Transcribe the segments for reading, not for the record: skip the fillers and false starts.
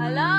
Hello!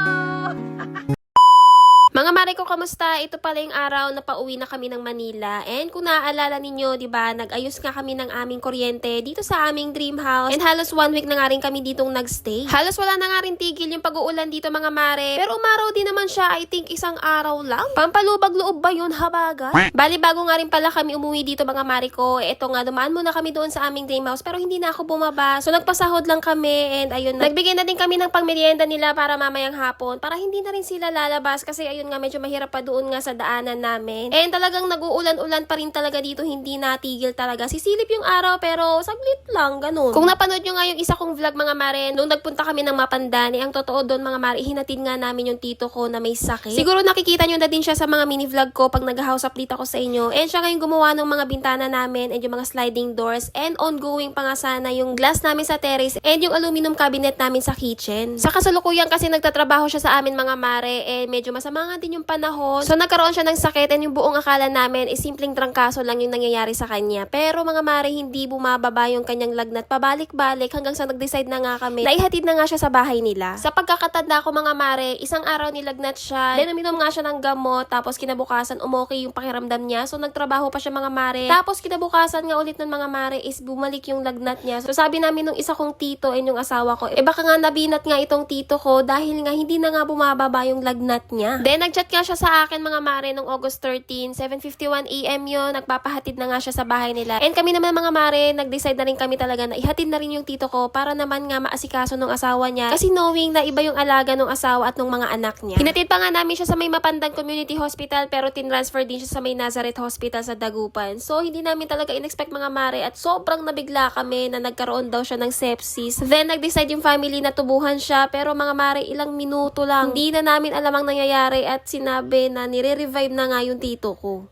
Mga mare ko, kamusta? Ito pala yung araw na pauwi na kami ng Manila. And kung naaalala ninyo, di ba, nag-ayos nga kami ng aming kuryente dito sa aming dream house. And halos 1 week na nga rin kami ditong nagstay. Halos wala na nga rin tigil yung pag-uulan dito, mga mare. Pero umaraw din naman siya, I think isang araw lang. Pampalubag-loob ba yun, habaga? Bali, bago nga rin pala kami umuwi dito, mga mare ko. Ito nga, dumaan muna kami doon sa aming dream house, pero hindi na ako bumaba. So nagpasahod lang kami, and ayun, nagbigay na din kami ng pangmerienda nila para mamayang hapon, para hindi na rin sila lalabas kasi ayun nga, medyo mahirap pa doon nga sa daanan namin. And talagang nag-uulan-ulan pa rin talaga dito, hindi natigil talaga. Sisilip yung araw pero saglit lang, ganun. Kung napanood nyo nga yung isa kong vlog, mga mare, nung nagpunta kami ng Mapandani, ang totoo doon, mga mare, hinatid nga namin yung tito ko na may sakit. Siguro nakikita nyo na din siya sa mga mini vlog ko pag nag-house update ako sa inyo. And siya ngayon gumawa ng mga bintana namin and yung mga sliding doors, and ongoing pa nga sana yung glass namin sa terrace and yung aluminum cabinet namin sa kitchen. Sa kasalukuyan kasi nagtatrabaho siya sa amin, mga mare, eh medyo masama nga din yung panahon. So nagkaroon siya ng sakit, and yung buong akala namin is simpleng trangkaso lang yung nangyayari sa kanya. Pero mga mare, hindi bumababa yung kanyang lagnat, pabalik-balik hanggang sa nag-decide na nga kami na ihatid na nga siya sa bahay nila. Sa pagkakatanda ko, mga mare, isang araw nilagnat siya, then uminom nga siya ng gamot, tapos kinabukasan umokay yung pakiramdam niya. So nagtrabaho pa siya, mga mare. Tapos kinabukasan nga ulit ng mga mare is bumalik yung lagnat niya. So sabi namin nung isa kong tito and yung asawa ko, baka nga nabinat nga itong tito ko dahil nga hindi na nga bumababa yung lagnat niya. Then nagchat nga siya sa akin, mga mare, nung August 13, 7:51 AM yun, nagpapahatid na nga siya sa bahay nila. And kami naman, mga mare, nag-decide na rin kami talaga na ihatid na rin yung tito ko para naman nga maasikaso ng asawa niya. Kasi knowing na iba yung alaga ng asawa at ng mga anak niya. Hinatid pa nga namin siya sa may Mapandan Community Hospital, pero tinransfer din siya sa may Nazareth Hospital sa Dagupan. So hindi namin talaga in-expect, mga mare, at sobrang nabigla kami na nagkaroon daw siya ng sepsis. Then nag-decide yung family na tubuhan siya, pero mga mare, ilang minuto lang. Hindi na namin alam ang nangyayari at sinabi na nire-revive na nga yung tito ko.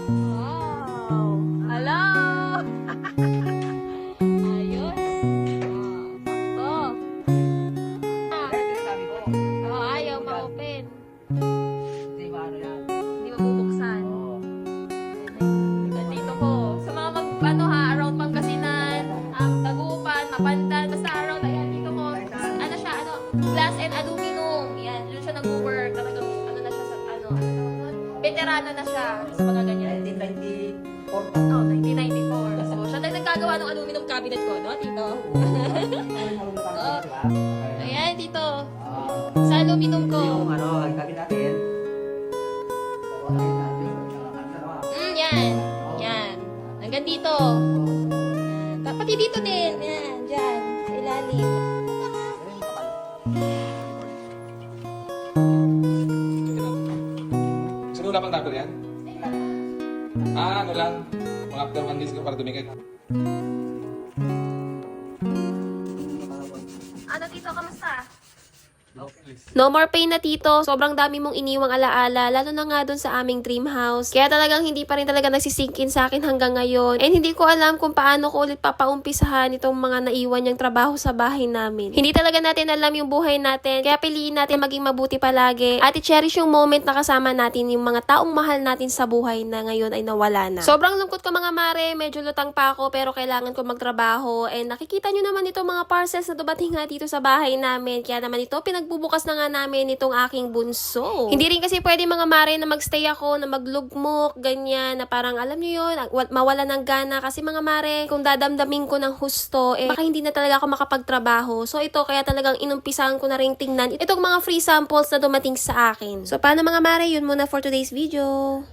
Wow! Hello! Ayos! Ayaw ma-open. Hindi mabubuksan. Dito ko. Sa mga around Pangasinan, Dagupan, Mapandan, basta around, ayan, dito ko. Ano siya, glass and aluminum. Yan, doon siya nag-work. Talagang, na siya sa, veterano na siya sa mga ganyan. 1994. Oh, 1994. So, siya nagkagawa ng aluminum cabinet ko, no, tito? Oh. Ayan, tito. Sa aluminum ko. Yung gabi natin. Yan. Yan. Hanggang dito. Yan. Pati dito din. Yan. Diyan. Sa ilalim. Sunod lang pang dapat yan? Ano lang? Mga after 1 days ko para dumikit. Ano, tito? Kamusta? No more pain na, tito. Sobrang dami mong iniwang alaala, lalo na nga dun sa aming dream house. Kaya talagang hindi pa rin talaga nagsisink in sa akin hanggang ngayon. And hindi ko alam kung paano ko ulit papaumpisahan itong mga naiwan niyang trabaho sa bahay namin. Hindi talaga natin alam yung buhay natin, kaya piliin natin maging mabuti palagi at i-cherish yung moment na kasama natin yung mga taong mahal natin sa buhay na ngayon ay nawala na. Sobrang lungkot ko, mga mare, medyo lutang pa ako pero kailangan ko magtrabaho. And nakikita nyo naman itong mga parcels na dumating nga dito sa bahay namin. Kaya naman ito, pinagbubukas na nga namin itong aking bunso. Hindi rin kasi pwede, mga mare, na magstay ako, na maglugmok, ganyan, na parang alam nyo yun, mawala ng gana. Kasi mga mare, kung dadamdamin ko ng husto, baka hindi na talaga ako makapagtrabaho. So ito, kaya talagang inumpisahan ko na rin tingnan itong mga free samples na dumating sa akin. So paano, mga mare, yun muna for today's video.